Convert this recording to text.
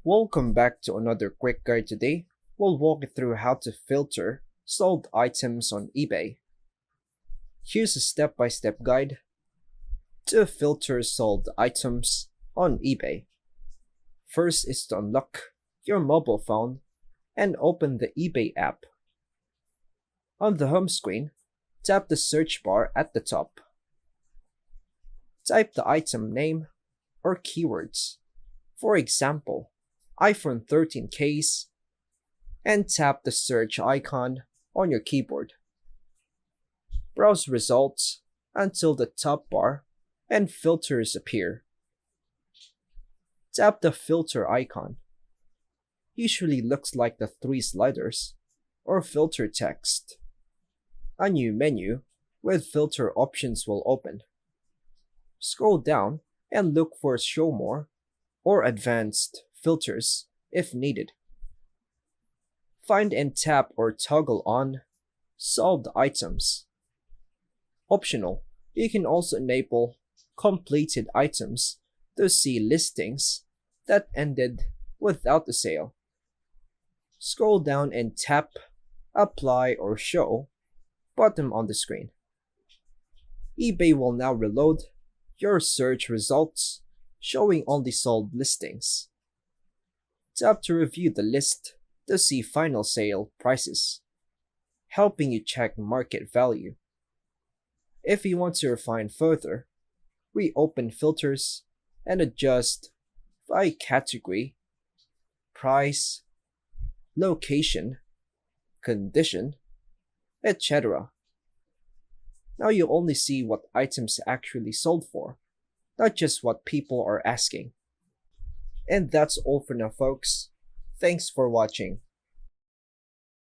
Welcome back to another quick guide today. We'll walk you through how to filter sold items on eBay. Here's a step-by-step guide to filter sold items on eBay. First is to unlock your mobile phone and open the eBay app. On the home screen, tap the search bar at the top. Type the item name or keywords. For example, iPhone 13 case, and tap the search icon on your keyboard. Browse results until the top bar and filters appear. Tap the filter icon. Usually looks like the three sliders or filter text. A new menu with filter options will open. Scroll down and look for Show More or Advanced filters if needed. Find and tap or toggle on Sold items. Optional, you can also enable completed items to see listings that ended without a sale. Scroll down and tap Apply or Show button on the screen. eBay will now reload your search results showing only sold listings. Tap to review the list to see final sale prices, helping you check market value. If you want to refine further, reopen filters and adjust by category, price, location, condition, etc. Now you only see what items actually sold for, not just what people are asking. And that's all for now, folks. Thanks for watching.